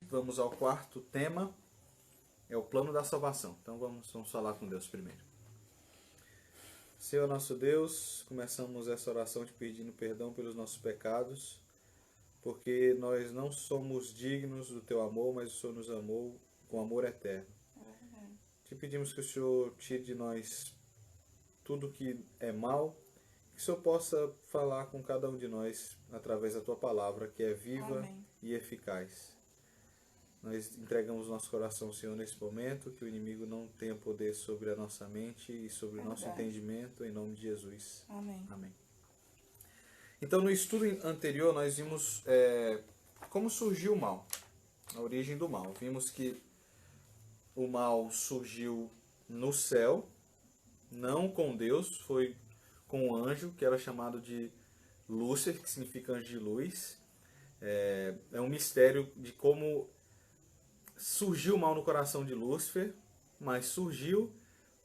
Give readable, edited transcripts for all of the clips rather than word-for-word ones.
Vamos ao quarto tema, é o plano da salvação. Então vamos falar com Deus primeiro. Senhor nosso Deus, começamos essa oração te pedindo perdão pelos nossos pecados, porque nós não somos dignos do teu amor, mas o Senhor nos amou com amor eterno. Te pedimos que o Senhor tire de nós tudo que é mal, que o Senhor possa falar com cada um de nós através da tua palavra, que é viva Amém. e eficaz. Nós entregamos nosso coração ao Senhor nesse momento, que o inimigo não tenha poder sobre a nossa mente e sobre o nosso entendimento, em nome de Jesus. Amém. Amém. Então, no estudo anterior, nós vimos como surgiu o mal, a origem do mal. Vimos que o mal surgiu no céu, não com Deus, foi com um anjo, que era chamado de Lúcifer, que significa anjo de luz. É um mistério de como surgiu o mal no coração de Lúcifer, mas surgiu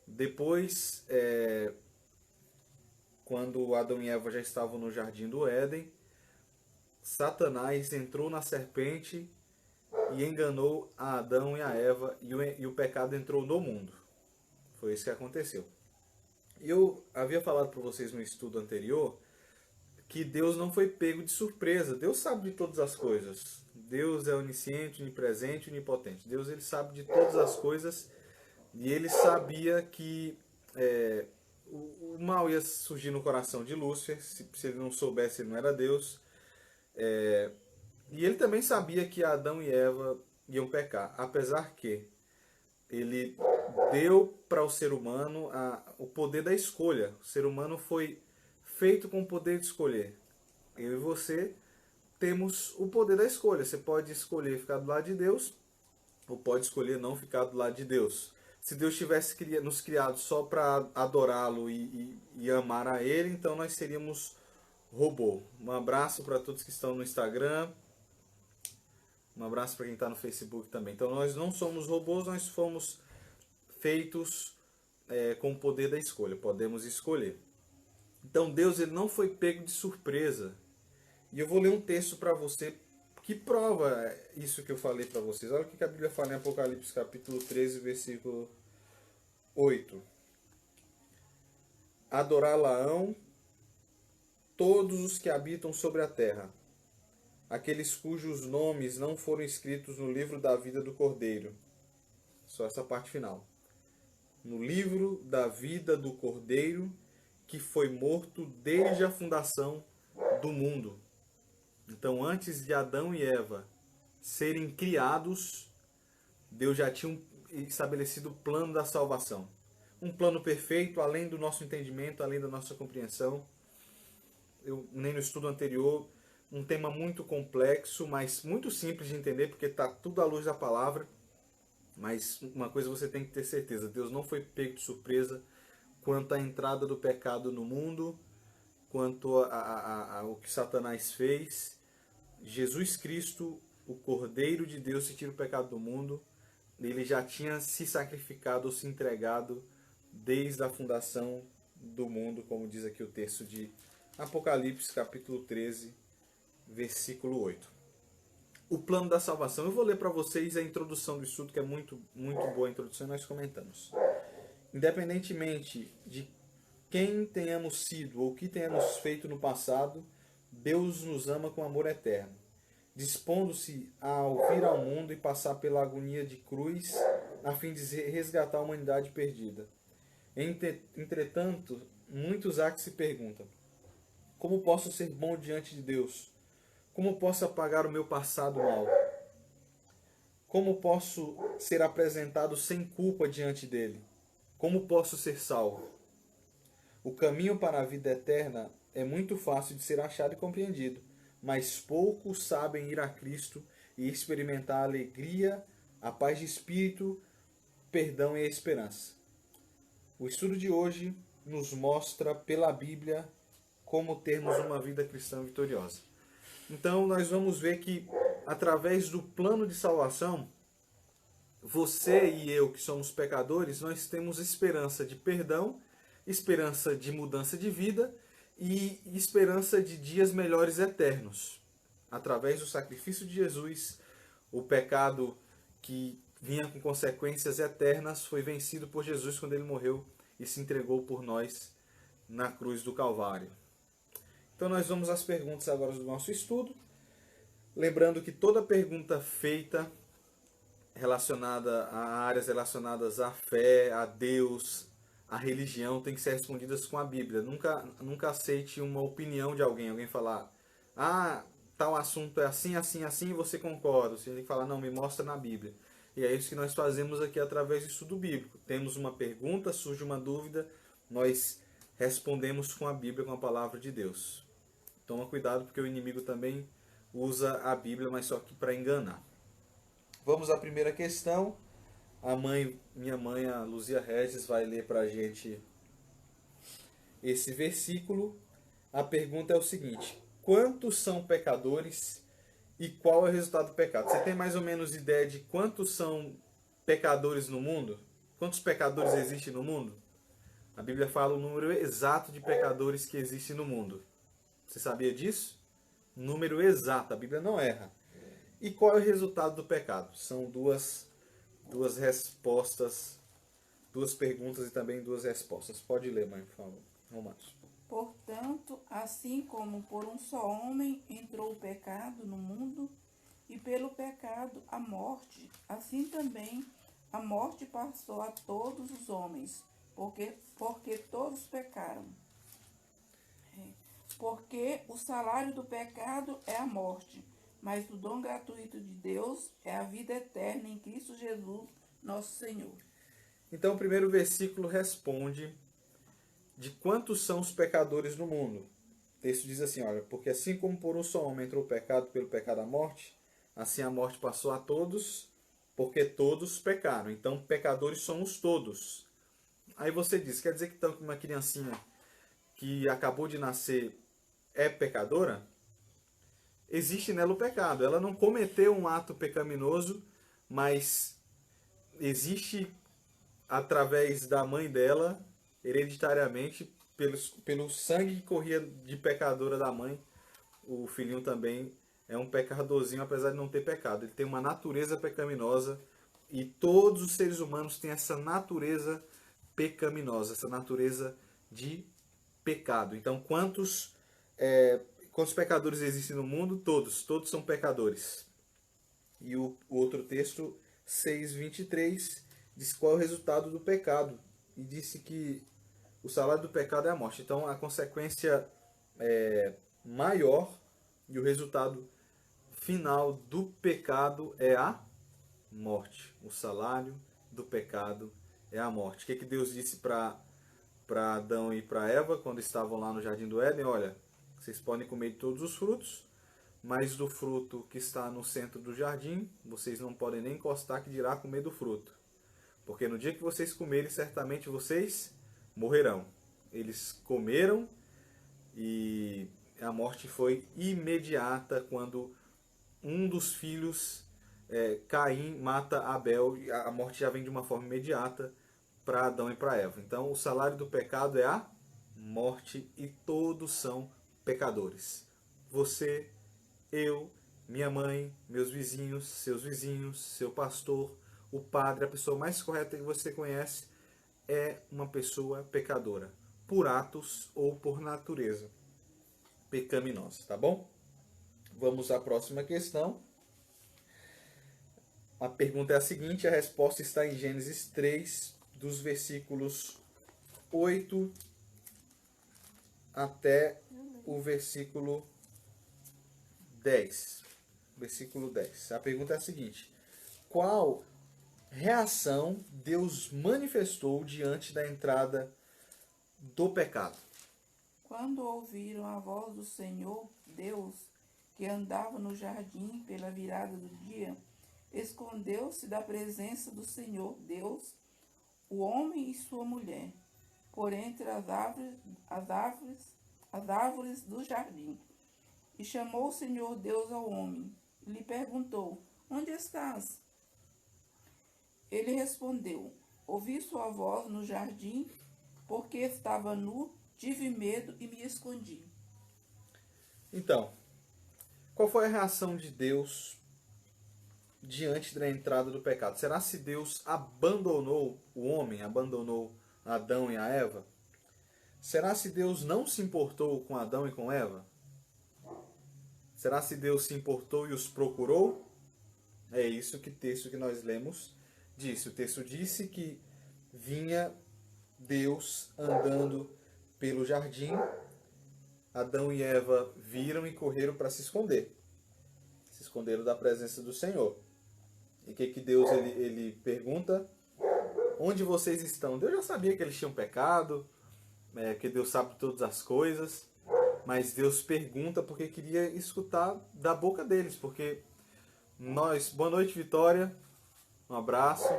depois, quando Adão e Eva já estavam no jardim do Éden, Satanás entrou na serpente e enganou a Adão e a Eva, e o pecado entrou no mundo. Foi isso que aconteceu. Eu havia falado para vocês no estudo anterior que Deus não foi pego de surpresa. Deus sabe de todas as coisas. Deus é onisciente, onipresente, onipotente. Deus, ele sabe de todas as coisas, e ele sabia que o mal ia surgir no coração de Lúcifer. Se ele não soubesse, ele não era Deus. E ele também sabia que Adão e Eva iam pecar, apesar que ele deu para o ser humano o poder da escolha. O ser humano foi feito com o poder de escolher. Eu e você temos o poder da escolha. Você pode escolher ficar do lado de Deus, ou pode escolher não ficar do lado de Deus. Se Deus tivesse nos criado só para adorá-lo e amar a Ele, então nós seríamos robô. Um abraço para todos que estão no Instagram. Um abraço para quem está no Facebook também. Então nós não somos robôs, nós fomos feitos com o poder da escolha. Podemos escolher. Então Deus, ele não foi pego de surpresa. E eu vou ler um texto para você que prova isso que eu falei para vocês. Olha o que a Bíblia fala em Apocalipse capítulo 13, versículo 8. Adorá-la-ão todos os que habitam sobre a terra, aqueles cujos nomes não foram escritos no livro da vida do Cordeiro. Só essa parte final. No livro da vida do Cordeiro, que foi morto desde a fundação do mundo. Então, antes de Adão e Eva serem criados, Deus já tinha estabelecido o plano da salvação. Um plano perfeito, além do nosso entendimento, além da nossa compreensão. Eu, nem no estudo anterior, um tema muito complexo, mas muito simples de entender, porque está tudo à luz da palavra. Mas uma coisa você tem que ter certeza, Deus não foi pego de surpresa quanto à entrada do pecado no mundo, quanto ao que Satanás fez. Jesus Cristo, o Cordeiro de Deus, que tira o pecado do mundo, ele já tinha se sacrificado ou se entregado desde a fundação do mundo, como diz aqui o texto de Apocalipse, capítulo 13, versículo 8. O plano da salvação. Eu vou ler para vocês a introdução do estudo, que é muito boa a introdução, e nós comentamos. Independentemente de quem tenhamos sido ou o que tenhamos feito no passado, Deus nos ama com amor eterno, dispondo-se a vir ao mundo e passar pela agonia de cruz, a fim de resgatar a humanidade perdida. Entretanto, muitos há que se perguntam: como posso ser bom diante de Deus? Como posso apagar o meu passado mal? Como posso ser apresentado sem culpa diante dele? Como posso ser salvo? O caminho para a vida eterna é muito fácil de ser achado e compreendido, mas poucos sabem ir a Cristo e experimentar a alegria, a paz de espírito, perdão e a esperança. O estudo de hoje nos mostra pela Bíblia como termos uma vida cristã vitoriosa. Então nós vamos ver que através do plano de salvação, você e eu que somos pecadores, nós temos esperança de perdão, esperança de mudança de vida e esperança de dias melhores eternos. Através do sacrifício de Jesus, O pecado que vinha com consequências eternas foi vencido por Jesus quando ele morreu e se entregou por nós na cruz do Calvário. Então nós vamos às perguntas agora do nosso estudo. Lembrando que toda pergunta feita relacionada a áreas relacionadas à fé, a Deus, à religião, tem que ser respondidas com a Bíblia. Nunca aceite uma opinião de alguém. Alguém falar, tal assunto é assim, assim, assim, e você concorda. Você tem que falar, não, me mostra na Bíblia. E é isso que nós fazemos aqui através do estudo bíblico. Temos uma pergunta, surge uma dúvida, nós respondemos com a Bíblia, com a palavra de Deus. Toma cuidado, porque o inimigo também usa a Bíblia, mas só que para enganar. Vamos à primeira questão. Minha mãe, a Luzia Regis, vai ler para a gente esse versículo. A pergunta é o seguinte: quantos são pecadores e qual é o resultado do pecado? Você tem mais ou menos ideia de quantos são pecadores no mundo? Quantos pecadores existem no mundo? A Bíblia fala o número exato de pecadores que existem no mundo. Você sabia disso? Número exato, a Bíblia não erra. E qual é o resultado do pecado? São duas respostas, duas perguntas e também duas respostas. Pode ler, mãe, por favor. Romanos. Portanto, assim como por um só homem entrou o pecado no mundo, e pelo pecado a morte, assim também a morte passou a todos os homens, porque todos pecaram. Porque o salário do pecado é a morte, mas o dom gratuito de Deus é a vida eterna em Cristo Jesus, nosso Senhor. Então, o primeiro versículo responde de quantos são os pecadores no mundo. O texto diz assim, olha, porque assim como por um só homem entrou o pecado, pelo pecado a morte, assim a morte passou a todos, porque todos pecaram. Então, pecadores somos todos. Aí você diz, quer dizer que então, uma criancinha que acabou de nascer é pecadora? Existe nela o pecado. Ela não cometeu um ato pecaminoso, mas existe através da mãe dela, hereditariamente, pelo sangue que corria de pecadora da mãe, o filhinho também é um pecadorzinho, apesar de não ter pecado. Ele tem uma natureza pecaminosa e todos os seres humanos têm essa natureza pecaminosa, essa natureza de pecado. Então, quantos pecadores existem no mundo? Todos são pecadores. E o outro texto, 6:23, diz qual é o resultado do pecado. E disse que o salário do pecado é a morte. Então, a consequência maior e o resultado final do pecado é a morte. O salário do pecado é a morte. O que Deus disse para Adão e para Eva quando estavam lá no Jardim do Éden? Olha, vocês podem comer de todos os frutos, mas do fruto que está no centro do jardim, vocês não podem nem encostar, que dirá comer do fruto. Porque no dia que vocês comerem, certamente vocês morrerão. Eles comeram e a morte foi imediata quando um dos filhos, Caim, mata Abel. A morte já vem de uma forma imediata para Adão e para Eva. Então, o salário do pecado é a morte e todos são pecadores. Você, eu, minha mãe, meus vizinhos, seus vizinhos, seu pastor, o padre, a pessoa mais correta que você conhece é uma pessoa pecadora, por atos ou por natureza pecaminosa, tá bom? Vamos à próxima questão. A pergunta é a seguinte, a resposta está em Gênesis 3, dos versículos 8 até o versículo 10. Versículo 10. A pergunta é a seguinte: qual reação Deus manifestou diante da entrada do pecado? Quando ouviram a voz do Senhor Deus, que andava no jardim pela virada do dia, escondeu-se da presença do Senhor Deus, o homem e sua mulher, por entre as árvores do jardim. E chamou o Senhor Deus ao homem, e lhe perguntou: onde estás? Ele respondeu: ouvi sua voz no jardim, porque estava nu, tive medo e me escondi. Então, qual foi a reação de Deus diante da entrada do pecado? Será se Deus abandonou o homem, abandonou Adão e a Eva? Será se Deus não se importou com Adão e com Eva? Será se Deus se importou e os procurou? É isso que o texto que nós lemos disse. O texto disse que vinha Deus andando pelo jardim, Adão e Eva viram e correram para se esconder. Se esconderam da presença do Senhor. E o que Deus ele pergunta? Onde vocês estão? Deus já sabia que eles tinham pecado, que Deus sabe todas as coisas, mas Deus pergunta porque queria escutar da boca deles, porque nós, boa noite Vitória, um abraço.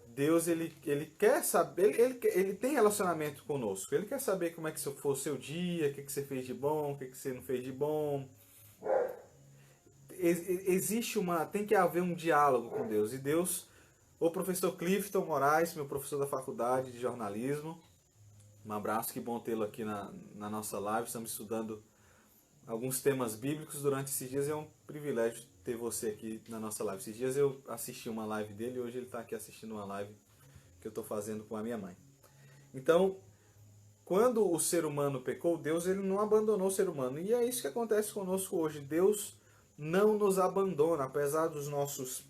Deus ele quer saber, ele tem relacionamento conosco, ele quer saber como é que foi o seu dia, o que você fez de bom, o que você não fez de bom. Tem que haver um diálogo com Deus, e Deus, o professor Clifton Moraes, meu professor da faculdade de jornalismo, um abraço, que bom tê-lo aqui na nossa live. Estamos estudando alguns temas bíblicos durante esses dias. É um privilégio ter você aqui na nossa live. Esses dias eu assisti uma live dele e hoje ele está aqui assistindo uma live que eu estou fazendo com a minha mãe. Então, quando o ser humano pecou, Deus ele não abandonou o ser humano. E é isso que acontece conosco hoje. Deus não nos abandona, apesar dos nossos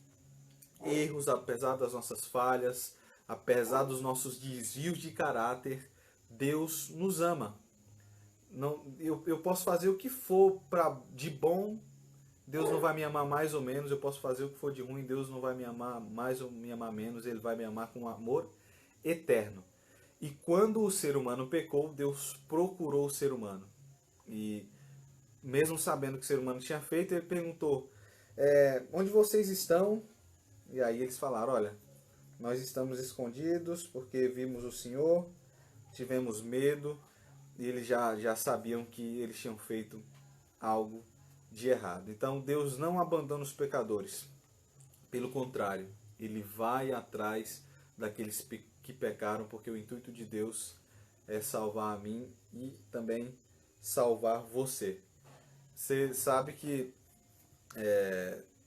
erros, apesar das nossas falhas, apesar dos nossos desvios de caráter. Deus nos ama. Não, eu posso fazer o que for de bom, Deus não vai me amar mais ou menos. Eu posso fazer o que for de ruim, Deus não vai me amar mais ou me amar menos. Ele vai me amar com amor eterno. E quando o ser humano pecou, Deus procurou o ser humano. E mesmo sabendo que o ser humano tinha feito, ele perguntou, onde vocês estão? E aí eles falaram, olha, nós estamos escondidos porque vimos o Senhor, tivemos medo, e eles já sabiam que eles tinham feito algo de errado. Então Deus não abandona os pecadores. Pelo contrário, Ele vai atrás daqueles que pecaram, porque o intuito de Deus é salvar a mim e também salvar você. Você sabe que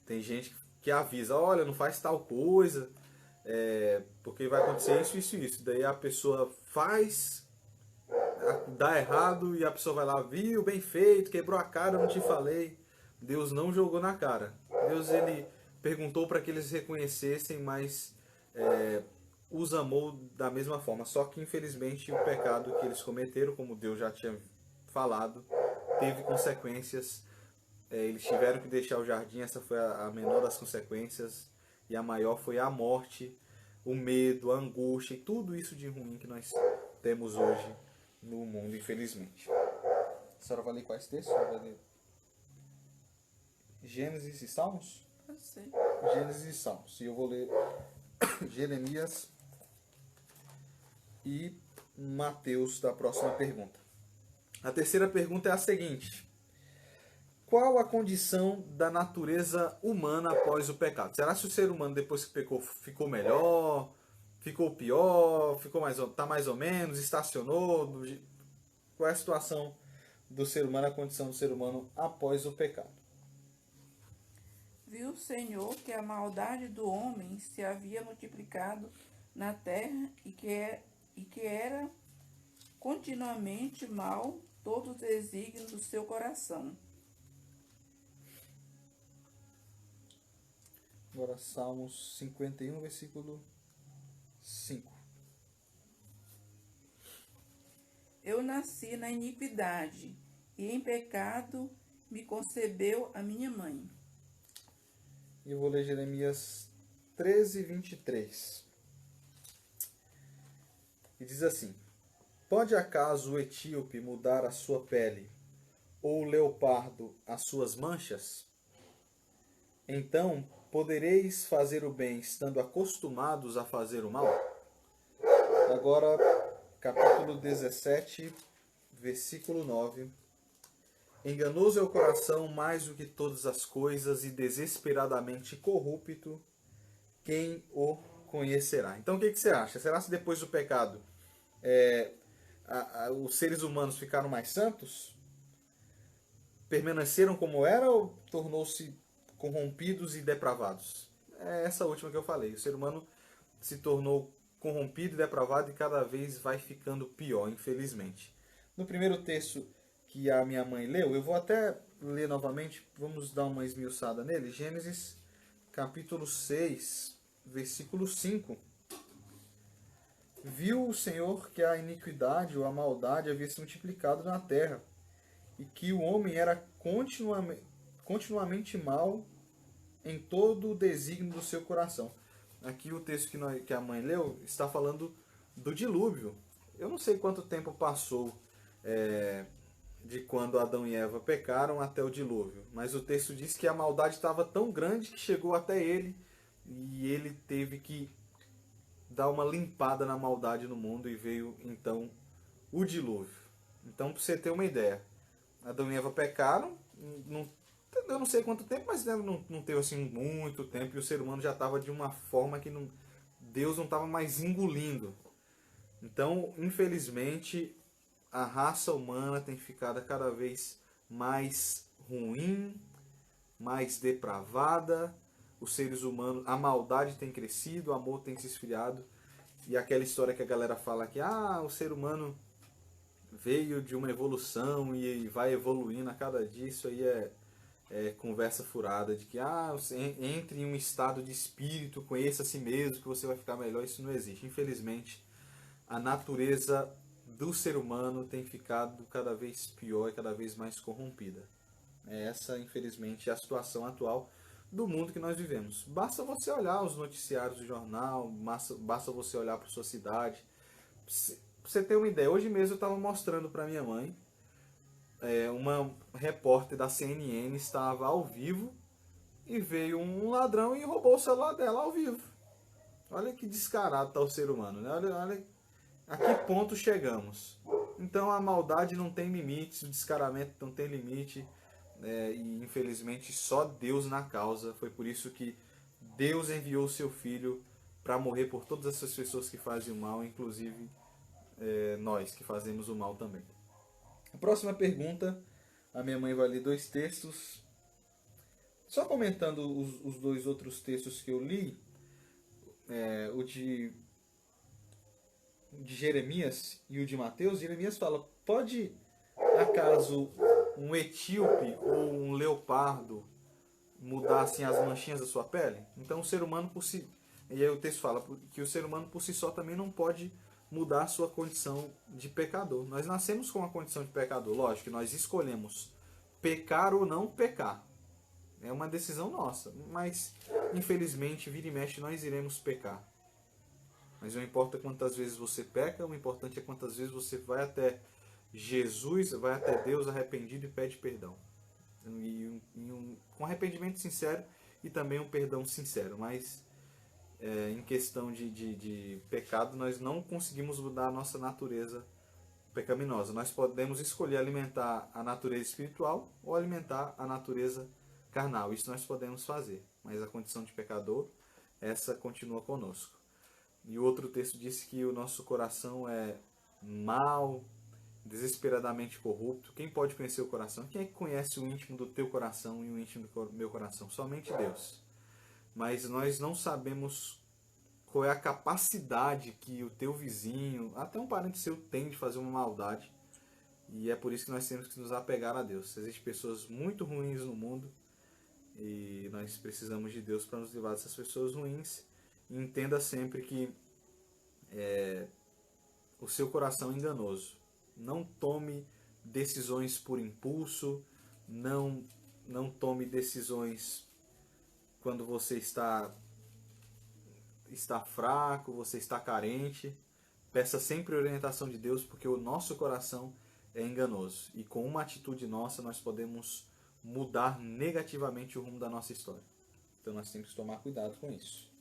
tem gente que avisa, olha, não faz tal coisa, porque vai acontecer isso, isso e isso. Daí a pessoa faz, dá errado e a pessoa vai lá, viu, bem feito, quebrou a cara, eu não te falei. Deus não jogou na cara. Deus ele perguntou para que eles reconhecessem, mas os amou da mesma forma. Só que infelizmente o pecado que eles cometeram, como Deus já tinha falado, teve consequências. Eles tiveram que deixar o jardim, essa foi a menor das consequências, e a maior foi a morte, o medo, a angústia e tudo isso de ruim que nós temos hoje no mundo, infelizmente. A senhora vai ler quais textos? Vai ler Gênesis e Salmos? Pode ser. Gênesis e Salmos. E eu vou ler Jeremias e Mateus da próxima pergunta. A terceira pergunta é a seguinte: qual a condição da natureza humana após o pecado? Será que o ser humano, depois que pecou, ficou melhor? Ficou pior? Tá mais ou menos? Estacionou? Qual é a situação do ser humano, a condição do ser humano após o pecado? Viu o Senhor que a maldade do homem se havia multiplicado na terra e que era continuamente mal todos os desígnios do seu coração. Agora, Salmos 51, versículo 5. Eu nasci na iniquidade, e em pecado me concebeu a minha mãe. E eu vou ler Jeremias 13, 23. E diz assim: pode acaso o etíope mudar a sua pele, ou o leopardo as suas manchas? Então podereis fazer o bem estando acostumados a fazer o mal? Agora, capítulo 17, versículo 9. Enganoso é o coração mais do que todas as coisas e desesperadamente corrupto, quem o conhecerá? Então o que você acha? Será que depois do pecado os seres humanos ficaram mais santos? Permaneceram como era ou tornou-se corrompidos e depravados. É essa última que eu falei. O ser humano se tornou corrompido e depravado e cada vez vai ficando pior, infelizmente. No primeiro texto que a minha mãe leu, eu vou até ler novamente, vamos dar uma esmiuçada nele. Gênesis capítulo 6, versículo 5. Viu o Senhor que a iniquidade ou a maldade havia se multiplicado na terra, e que o homem era continuamente mau em todo o desígnio do seu coração. Aqui o texto que a mãe leu está falando do dilúvio. Eu não sei quanto tempo passou de quando Adão e Eva pecaram até o dilúvio, mas o texto diz que a maldade estava tão grande que chegou até ele e ele teve que dar uma limpada na maldade no mundo e veio então o dilúvio. Então, para você ter uma ideia, Adão e Eva pecaram, eu não sei quanto tempo, mas não teve assim muito tempo, e o ser humano já estava de uma forma que Deus não estava mais engolindo. Então, infelizmente, a raça humana tem ficado cada vez mais ruim, mais depravada, os seres humanos, a maldade tem crescido, o amor tem se esfriado, e aquela história que a galera fala que o ser humano veio de uma evolução e vai evoluindo a cada dia, isso aí é conversa furada, de que entre em um estado de espírito, conheça a si mesmo, que você vai ficar melhor. Isso não existe. Infelizmente, a natureza do ser humano tem ficado cada vez pior e cada vez mais corrompida. Essa, infelizmente, é a situação atual do mundo que nós vivemos. Basta você olhar os noticiários do jornal, basta você olhar para sua cidade. Pra você ter uma ideia, hoje mesmo eu estava mostrando para minha mãe, uma repórter da CNN estava ao vivo e veio um ladrão e roubou o celular dela ao vivo. Olha que descarado está o ser humano, né? Olha a que ponto chegamos. Então a maldade não tem limites, o descaramento não tem limite, e infelizmente só Deus na causa. Foi por isso que Deus enviou o seu Filho para morrer por todas essas pessoas que fazem o mal, inclusive nós que fazemos o mal também. A próxima pergunta, a minha mãe vai ler 2 textos. Só comentando os 2 outros textos que eu li, o de Jeremias e o de Mateus. Jeremias fala: pode acaso um etíope ou um leopardo mudar assim as manchinhas da sua pele? Então o ser humano por si, e aí o texto fala que o ser humano por si só também não pode mudar a sua condição de pecador. Nós nascemos com a condição de pecador, lógico que nós escolhemos pecar ou não pecar. É uma decisão nossa, mas infelizmente vira e mexe nós iremos pecar. Mas não importa quantas vezes você peca, o importante é quantas vezes você vai até Jesus, vai até Deus arrependido e pede perdão. Com arrependimento sincero e também um perdão sincero. Mas em questão de pecado, nós não conseguimos mudar a nossa natureza pecaminosa. Nós podemos escolher alimentar a natureza espiritual ou alimentar a natureza carnal. Isso nós podemos fazer. Mas a condição de pecador, essa continua conosco. E o outro texto diz que o nosso coração é mau, desesperadamente corrupto. Quem pode conhecer o coração? Quem é que conhece o íntimo do teu coração e o íntimo do meu coração? Somente Deus. Mas nós não sabemos qual é a capacidade que o teu vizinho, até um parente seu, tem de fazer uma maldade. E é por isso que nós temos que nos apegar a Deus. Existem pessoas muito ruins no mundo e nós precisamos de Deus para nos livrar dessas pessoas ruins. E entenda sempre que o seu coração é enganoso. Não tome decisões por impulso, não tome decisões quando você está fraco, você está carente. Peça sempre a orientação de Deus, porque o nosso coração é enganoso. E com uma atitude nossa, nós podemos mudar negativamente o rumo da nossa história. Então nós temos que tomar cuidado com isso.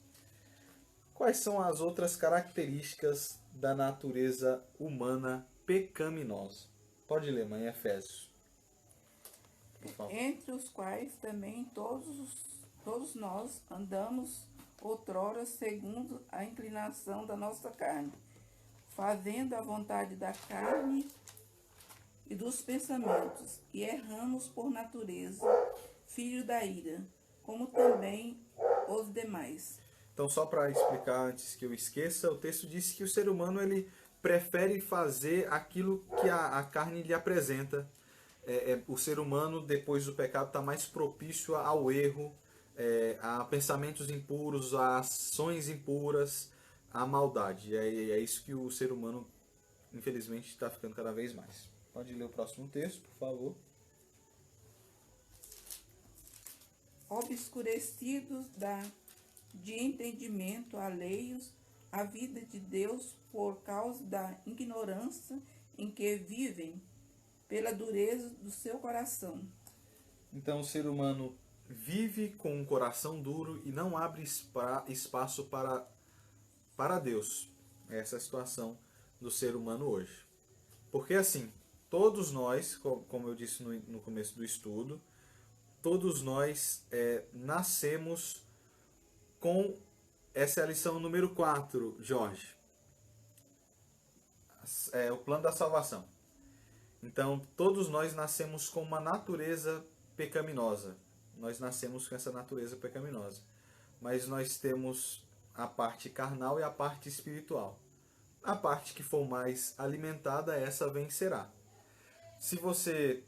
Quais são as outras características da natureza humana pecaminosa? Pode ler, mãe, Efésios. Entre os quais também todos nós andamos outrora segundo a inclinação da nossa carne, fazendo a vontade da carne e dos pensamentos, e erramos por natureza, filho da ira, como também os demais. Então, só para explicar antes que eu esqueça, o texto disse que o ser humano ele prefere fazer aquilo que a carne lhe apresenta. O ser humano, depois do pecado, está mais propício ao erro, a pensamentos impuros, a ações impuras, à maldade. É isso que o ser humano, infelizmente, está ficando cada vez mais. Pode ler o próximo texto, por favor. Obscurecidos de entendimento, alheios à vida de Deus por causa da ignorância em que vivem, pela dureza do seu coração. Então o ser humano vive com um coração duro e não abre espaço para Deus. Essa é a situação do ser humano hoje. Porque assim, todos nós, como eu disse no começo do estudo, todos nós nascemos com... Essa é a lição número 4, Jorge. O plano da salvação. Então, todos nós nascemos com uma natureza pecaminosa. Nós nascemos com essa natureza pecaminosa. Mas nós temos a parte carnal e a parte espiritual. A parte que for mais alimentada, essa vencerá. Se você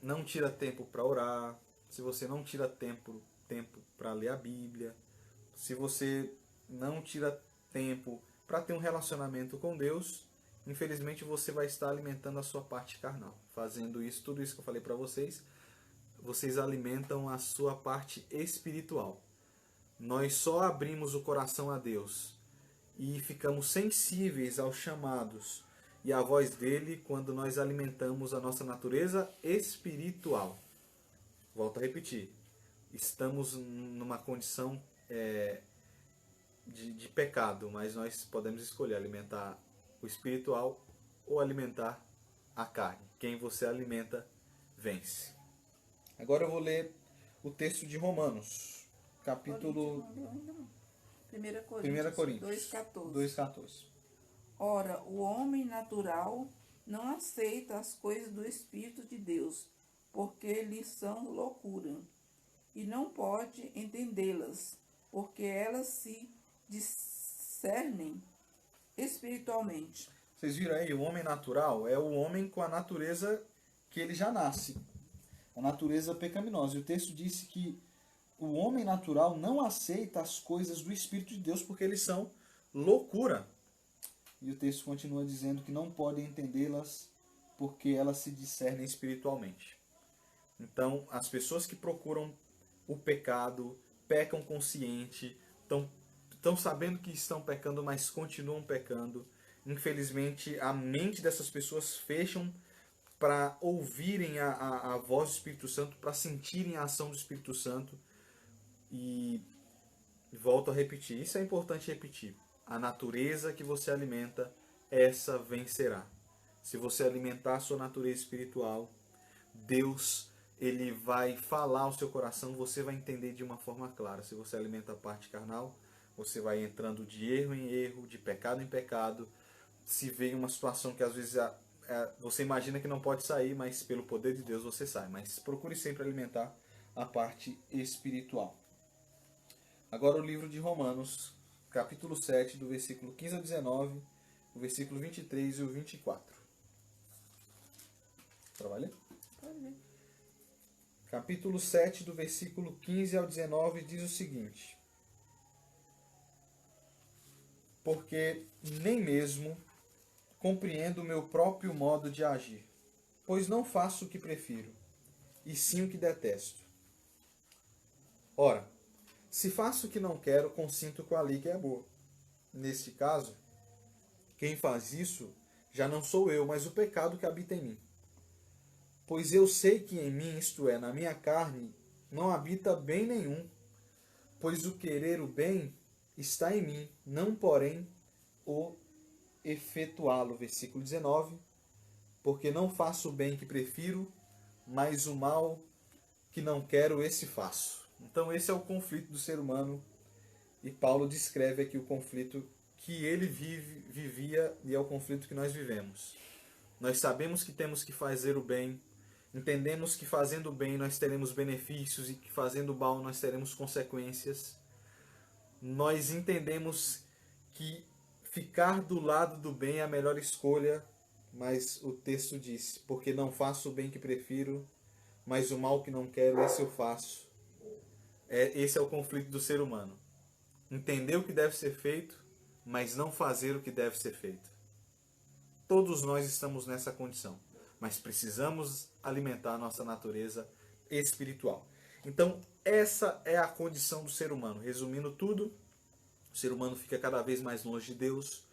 não tira tempo para orar, se você não tira tempo para ler a Bíblia, se você não tira tempo para ter um relacionamento com Deus, infelizmente você vai estar alimentando a sua parte carnal. Fazendo isso, tudo isso que eu falei para vocês, vocês alimentam a sua parte espiritual. Nós só abrimos o coração a Deus e ficamos sensíveis aos chamados e à voz dele quando nós alimentamos a nossa natureza espiritual. Volto a repetir, estamos numa condição de pecado, mas nós podemos escolher alimentar o espiritual ou alimentar a carne. Quem você alimenta, vence. Agora eu vou ler o texto de Romanos, capítulo 1 Coríntios 2,14. Ora, o homem natural não aceita as coisas do Espírito de Deus, porque lhes são loucura, e não pode entendê-las, porque elas se discernem espiritualmente. Vocês viram aí, o homem natural é o homem com a natureza que ele já nasce, a natureza pecaminosa. E o texto disse que o homem natural não aceita as coisas do Espírito de Deus porque eles são loucura. E o texto continua dizendo que não podem entendê-las porque elas se discernem espiritualmente. Então, as pessoas que procuram o pecado, pecam consciente, estão sabendo que estão pecando, mas continuam pecando. Infelizmente, a mente dessas pessoas fecham para ouvirem a voz do Espírito Santo, para sentirem a ação do Espírito Santo. E volto a repetir, isso é importante repetir. A natureza que você alimenta, essa vencerá. Se você alimentar a sua natureza espiritual, Deus, ele vai falar ao seu coração, você vai entender de uma forma clara. Se você alimenta a parte carnal, você vai entrando de erro em erro, de pecado em pecado. Se vê em uma situação que às vezes você imagina que não pode sair, mas pelo poder de Deus você sai. Mas procure sempre alimentar a parte espiritual. Agora o livro de Romanos, capítulo 7, do versículo 15 ao 19, o versículo 23 e o 24. Trabalha? Pode ver. Capítulo 7, do versículo 15 ao 19, diz o seguinte: porque nem mesmo compreendo o meu próprio modo de agir, pois não faço o que prefiro, e sim o que detesto. Ora, se faço o que não quero, consinto com a lei que é boa. Neste caso, quem faz isso já não sou eu, mas o pecado que habita em mim. Pois eu sei que em mim, isto é, na minha carne, não habita bem nenhum, pois o querer o bem está em mim, não porém o efetuá-lo. Versículo 19. Porque não faço o bem que prefiro, mas o mal que não quero, esse faço. Então esse é o conflito do ser humano, e Paulo descreve aqui o conflito que ele vivia, e é o conflito que nós vivemos. Nós sabemos que temos que fazer o bem, Entendemos que fazendo bem nós teremos benefícios e que fazendo mal nós teremos consequências. Nós entendemos que ficar do lado do bem é a melhor escolha, mas o texto diz: porque não faço o bem que prefiro, mas o mal que não quero, esse eu faço. Esse é o conflito do ser humano. Entender o que deve ser feito, mas não fazer o que deve ser feito. Todos nós estamos nessa condição, mas precisamos alimentar a nossa natureza espiritual. Então, essa é a condição do ser humano. Resumindo tudo, o ser humano fica cada vez mais longe de Deus,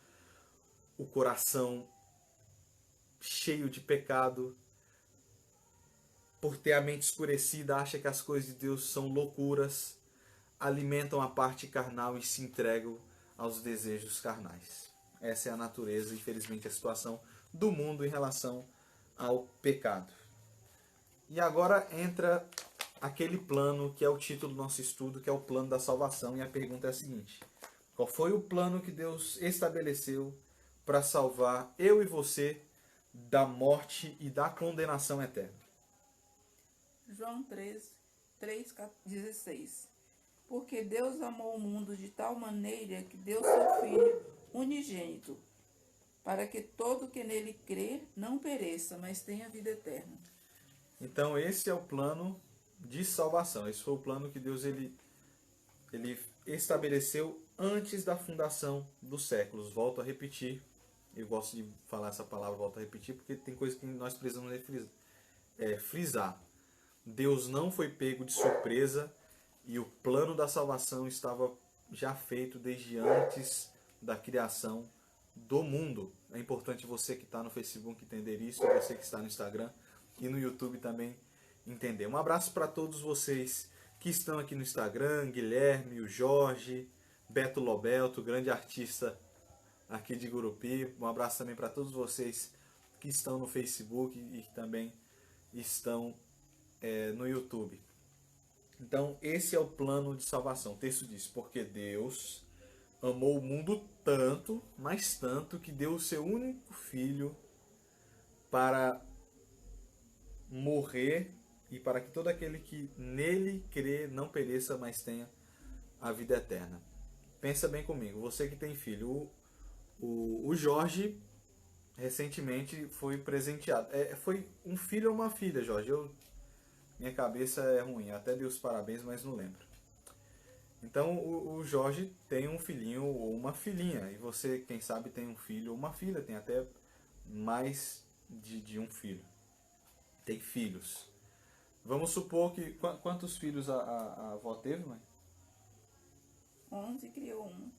o coração cheio de pecado, por ter a mente escurecida, acha que as coisas de Deus são loucuras, alimentam a parte carnal e se entregam aos desejos carnais. Essa é a natureza, infelizmente, a situação do mundo em relação ao pecado. E agora entra aquele plano que é o título do nosso estudo, que é o plano da salvação. E a pergunta é a seguinte: qual foi o plano que Deus estabeleceu para salvar eu e você da morte e da condenação eterna? João 3:16. Porque Deus amou o mundo de tal maneira que deu seu Filho unigênito, para que todo que nele crê não pereça, mas tenha vida eterna. Então esse é o plano de salvação. Esse foi o plano que Deus ele estabeleceu antes da fundação dos séculos. Volto a repetir. Eu gosto de falar essa palavra, volto a repetir, porque tem coisa que nós precisamos frisar. Deus não foi pego de surpresa e o plano da salvação estava já feito desde antes da criação do mundo. É importante você que está no Facebook entender isso, e você que está no Instagram e no YouTube também entender. Um abraço para todos vocês que estão aqui no Instagram, Guilherme, o Jorge, Beto Lobelto, grande artista aqui de Gurupi. Um abraço também para todos vocês que estão no Facebook e que também estão no YouTube. Então, esse é o plano de salvação. O texto diz: porque Deus amou o mundo tanto, mas tanto, que deu o seu único filho para morrer e para que todo aquele que nele crê não pereça, mas tenha a vida eterna. Pensa bem comigo, você que tem filho. O Jorge recentemente foi presenteado. Foi um filho ou uma filha, Jorge? Minha cabeça é ruim, até dei os parabéns, mas não lembro. Então o Jorge tem um filhinho ou uma filhinha, e você, quem sabe, tem um filho ou uma filha, tem até mais de um filho. Tem filhos. Vamos supor que... Quantos filhos a avó teve, mãe? 11 criou um.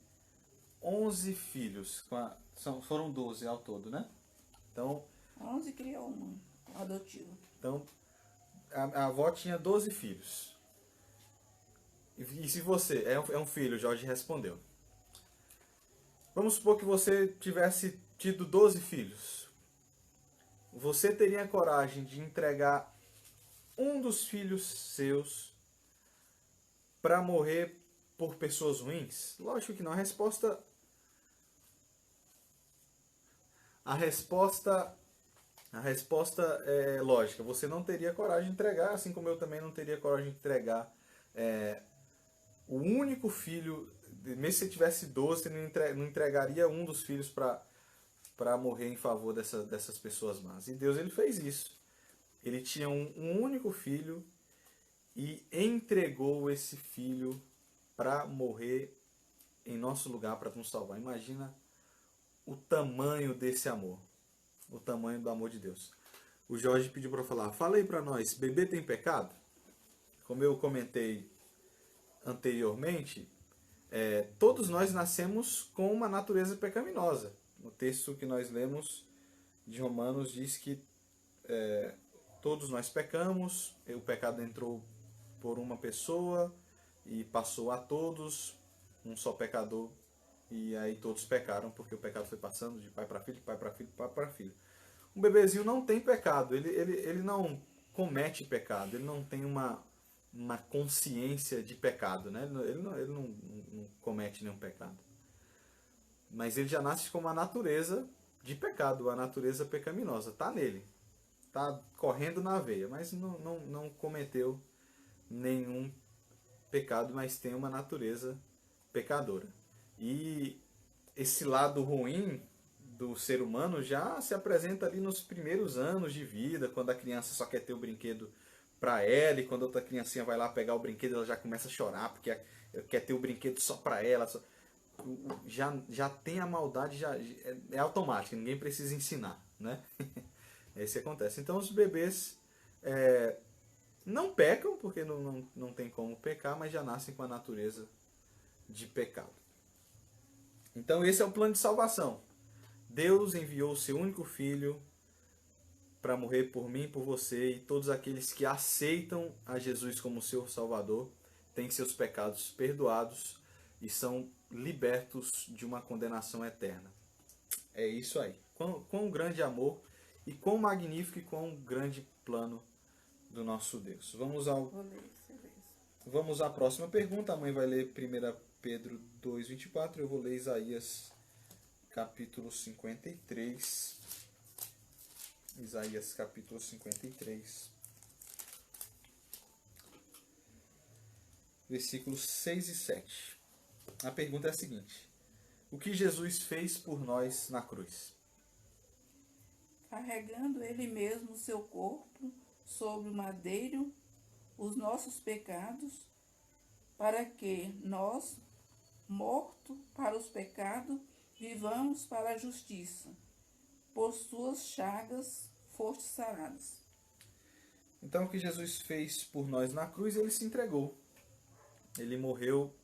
11 filhos. Foram 12 ao todo, né? Então, 11 criou um adotivo. Então, a avó tinha 12 filhos. E se você é um filho, Jorge respondeu. Vamos supor que você tivesse tido 12 filhos. Você teria coragem de entregar um dos filhos seus para morrer por pessoas ruins? Lógico que não. A resposta é lógica. Você não teria coragem de entregar, assim como eu também não teria coragem de entregar o único filho. Mesmo se você tivesse 12, você não entregaria um dos filhos para morrer em favor dessas pessoas más. E Deus, ele fez isso. Ele tinha um único filho e entregou esse filho para morrer em nosso lugar, para nos salvar. Imagina o tamanho desse amor, o tamanho do amor de Deus. O Jorge pediu para falar: fala aí para nós, bebê tem pecado? Como eu comentei anteriormente, todos nós nascemos com uma natureza pecaminosa. O texto que nós lemos de Romanos diz que todos nós pecamos, o pecado entrou por uma pessoa e passou a todos, um só pecador, e aí todos pecaram, porque o pecado foi passando de pai para filho, de pai para filho, de pai para filho. Um bebezinho não tem pecado, ele não comete pecado, ele não tem uma consciência de pecado, né? Ele não comete nenhum pecado. Mas ele já nasce com uma natureza de pecado, a natureza pecaminosa, está nele. está correndo na veia, mas não cometeu nenhum pecado, mas tem uma natureza pecadora. E esse lado ruim do ser humano já se apresenta ali nos primeiros anos de vida, quando a criança só quer ter o brinquedo para ela, e quando outra criancinha vai lá pegar o brinquedo, ela já começa a chorar porque quer ter o brinquedo só para ela. Já tem a maldade, é automática, ninguém precisa ensinar, né? É isso que acontece. Então os bebês não pecam, porque não tem como pecar, mas já nascem com a natureza de pecado. Então esse é o plano de salvação. Deus enviou o seu único filho para morrer por mim, por você, e todos aqueles que aceitam a Jesus como seu Salvador têm seus pecados perdoados e são libertos de uma condenação eterna. É isso aí. Quão grande amor e quão magnífico e quão grande plano do nosso Deus. Vamos à próxima pergunta. A mãe vai ler 1 Pedro 2:24. Eu vou ler Isaías capítulo 53. Isaías capítulo 53. Versículos 6 e 7. A pergunta é a seguinte: o que Jesus fez por nós na cruz? Carregando ele mesmo o seu corpo sobre o madeiro, os nossos pecados, para que nós, mortos para os pecados, vivamos para a justiça. Por suas chagas fostes sarados. Então, o que Jesus fez por nós na cruz, ele se entregou. Ele morreu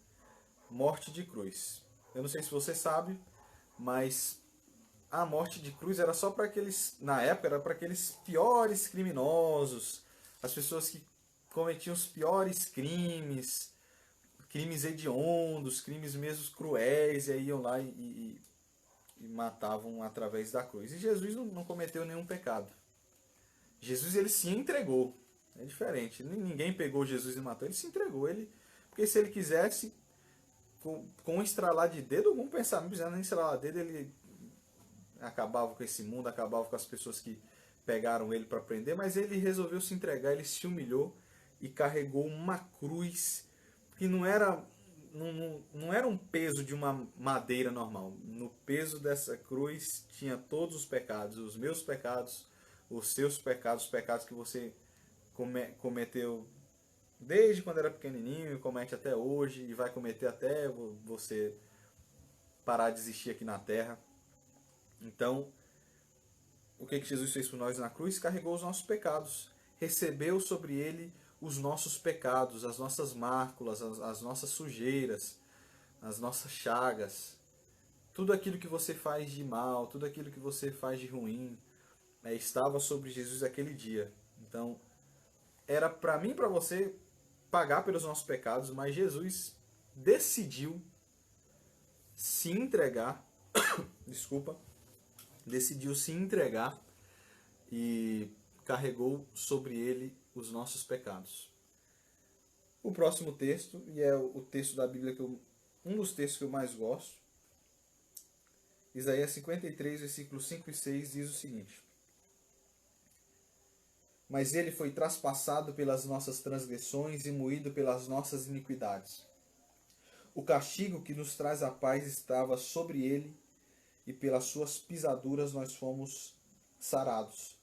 morte de cruz. Eu não sei se você sabe, mas a morte de cruz era só para aqueles, na época, era para aqueles piores criminosos, as pessoas que cometiam os piores crimes hediondos, crimes mesmo cruéis, e aí iam lá e matavam através da cruz. E Jesus não cometeu nenhum pecado. Jesus, ele se entregou. É diferente. Ninguém pegou Jesus e matou. Ele se entregou. Porque se ele quisesse, com um estralar de dedo, vamos pensar, não precisava nem estralar de dedo, ele acabava com esse mundo, acabava com as pessoas que pegaram ele para prender, mas ele resolveu se entregar, ele se humilhou e carregou uma cruz que não era um peso de uma madeira normal. No peso dessa cruz tinha todos os pecados, os meus pecados, os seus pecados, os pecados que você cometeu desde quando era pequenininho, comete até hoje e vai cometer até você parar de existir aqui na Terra. Então, o que Jesus fez por nós na cruz? Carregou os nossos pecados, recebeu sobre ele os nossos pecados, as nossas máculas, as nossas sujeiras, as nossas chagas, tudo aquilo que você faz de mal, tudo aquilo que você faz de ruim, estava sobre Jesus aquele dia. Então, era para mim e para você pagar pelos nossos pecados, mas Jesus decidiu se entregar, decidiu se entregar e carregou sobre ele os nossos pecados. O próximo texto, e é o texto da Bíblia um dos textos que eu mais gosto, Isaías 53, versículos 5 e 6 diz o seguinte: mas ele foi traspassado pelas nossas transgressões e moído pelas nossas iniquidades. O castigo que nos traz a paz estava sobre ele, e pelas suas pisaduras nós fomos sarados.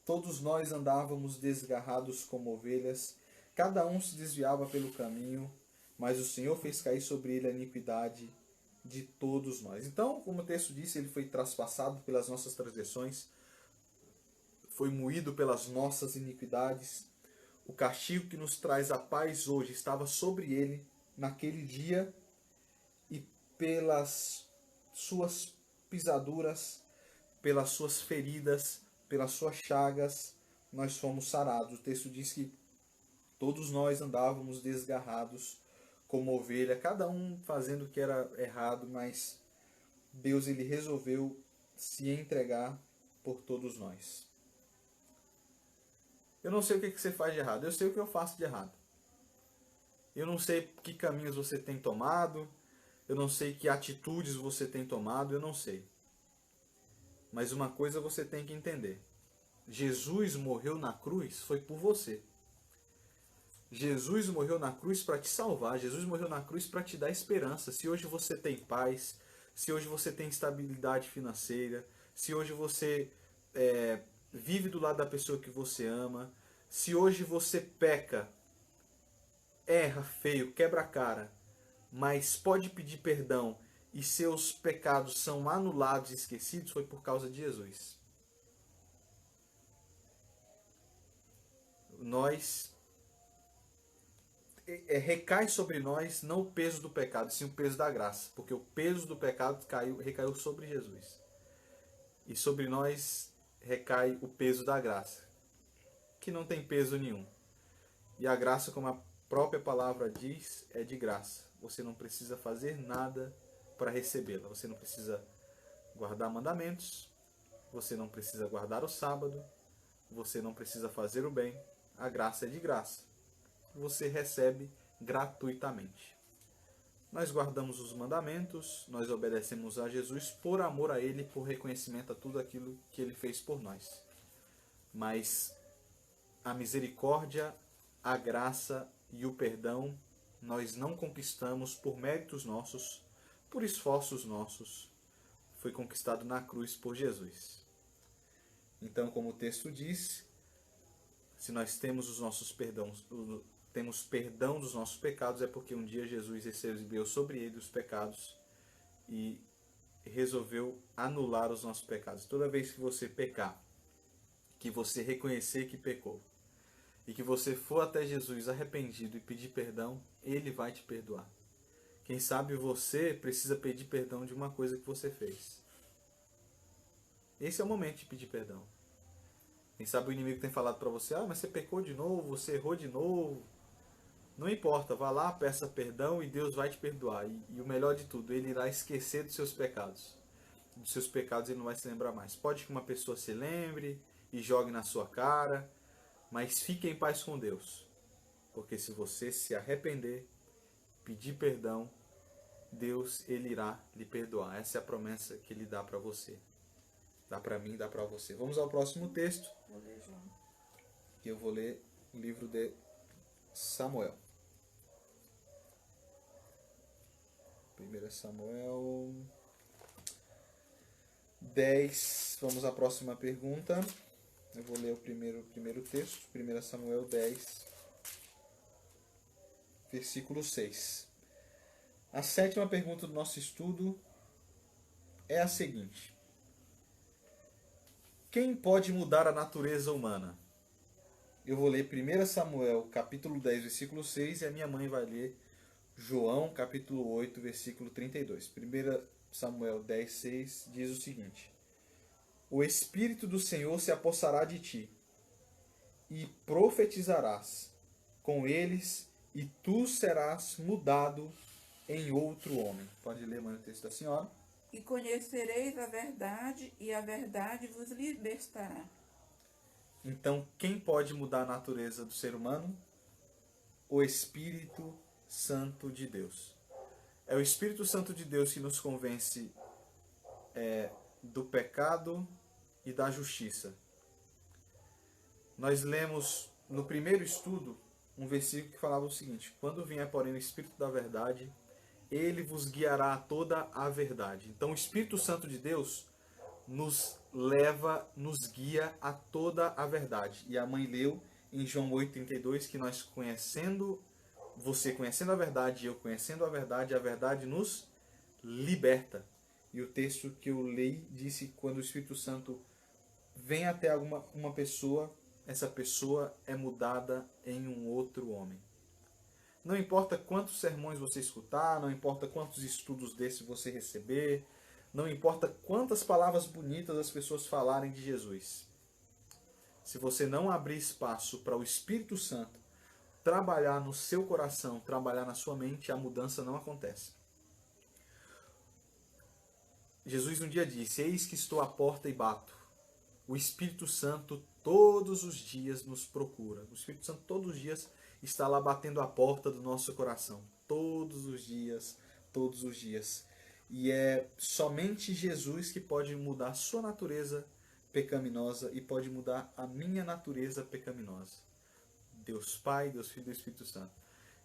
Todos nós andávamos desgarrados como ovelhas, cada um se desviava pelo caminho, mas o Senhor fez cair sobre ele a iniquidade de todos nós. Então, como o texto disse, ele foi traspassado pelas nossas transgressões, foi moído pelas nossas iniquidades. O castigo que nos traz a paz hoje estava sobre ele naquele dia, e pelas suas pisaduras, pelas suas feridas, pelas suas chagas, nós fomos sarados. O texto diz que todos nós andávamos desgarrados como ovelha, cada um fazendo o que era errado, mas Deus, ele resolveu se entregar por todos nós. Eu não sei o que você faz de errado, eu sei o que eu faço de errado. Eu não sei que caminhos você tem tomado, eu não sei que atitudes você tem tomado, eu não sei. Mas uma coisa você tem que entender: Jesus morreu na cruz foi por você. Jesus morreu na cruz para te salvar. Jesus morreu na cruz para te dar esperança. Se hoje você tem paz, se hoje você tem estabilidade financeira, se hoje você vive do lado da pessoa que você ama, se hoje você peca, erra feio, quebra a cara, mas pode pedir perdão e seus pecados são anulados e esquecidos, foi por causa de Jesus. Recai sobre nós não o peso do pecado, sim o peso da graça, porque o peso do pecado recaiu sobre Jesus. E sobre nós recai o peso da graça, que não tem peso nenhum. E a graça, como a própria palavra diz, é de graça. Você não precisa fazer nada para recebê-la. Você não precisa guardar mandamentos, você não precisa guardar o sábado, você não precisa fazer o bem. A graça é de graça. Você recebe gratuitamente. Nós guardamos os mandamentos, nós obedecemos a Jesus por amor a Ele, por reconhecimento a tudo aquilo que Ele fez por nós. Mas a misericórdia, a graça e o perdão nós não conquistamos por méritos nossos, por esforços nossos. Foi conquistado na cruz por Jesus. Então, como o texto diz, se nós temos temos perdão dos nossos pecados, é porque um dia Jesus recebeu sobre ele os pecados e resolveu anular os nossos pecados. Toda vez que você pecar, que você reconhecer que pecou, e que você for até Jesus arrependido e pedir perdão, Ele vai te perdoar. Quem sabe você precisa pedir perdão de uma coisa que você fez. Esse é o momento de pedir perdão. Quem sabe o inimigo tem falado para você, mas você pecou de novo, você errou de novo. Não importa, vá lá, peça perdão e Deus vai te perdoar. E o melhor de tudo, Ele irá esquecer dos seus pecados. Dos seus pecados Ele não vai se lembrar mais. Pode que uma pessoa se lembre e jogue na sua cara, mas fique em paz com Deus. Porque se você se arrepender, pedir perdão, Deus Ele irá lhe perdoar. Essa é a promessa que Ele dá para você. Dá para mim, dá para você. Vamos ao próximo texto. Que eu vou ler o livro de Samuel. 1 Samuel 10. Vamos à próxima pergunta. Eu vou ler o primeiro texto. 1 Samuel 10, versículo 6. A sétima pergunta do nosso estudo é a seguinte: quem pode mudar a natureza humana? Eu vou ler 1 Samuel capítulo 10, versículo 6, e a minha mãe vai ler João capítulo 8, versículo 32. 1 Samuel 10, 6 diz o seguinte: o Espírito do Senhor se apossará de ti, e profetizarás com eles, e tu serás mudado em outro homem. Pode ler, mãe, o texto da senhora. E conhecereis a verdade, e a verdade vos libertará. Então, quem pode mudar a natureza do ser humano? O Espírito Santo de Deus. É o Espírito Santo de Deus que nos convence do pecado e da justiça. Nós lemos no primeiro estudo um versículo que falava o seguinte: quando vier, porém, o Espírito da verdade, Ele vos guiará a toda a verdade. Então, o Espírito Santo de Deus nos nos guia a toda a verdade. E a mãe leu em João 8,32 que você conhecendo a verdade e eu conhecendo a verdade nos liberta. E o texto que eu li disse que quando o Espírito Santo vem até uma pessoa, essa pessoa é mudada em um outro homem. Não importa quantos sermões você escutar, não importa quantos estudos desse você receber, não importa quantas palavras bonitas as pessoas falarem de Jesus. Se você não abrir espaço para o Espírito Santo trabalhar no seu coração, trabalhar na sua mente, a mudança não acontece. Jesus um dia disse: eis que estou à porta e bato. O Espírito Santo todos os dias nos procura. O Espírito Santo todos os dias está lá batendo a porta do nosso coração. Todos os dias, todos os dias. E é somente Jesus que pode mudar a sua natureza pecaminosa e pode mudar a minha natureza pecaminosa. Deus Pai, Deus Filho e Deus Espírito Santo.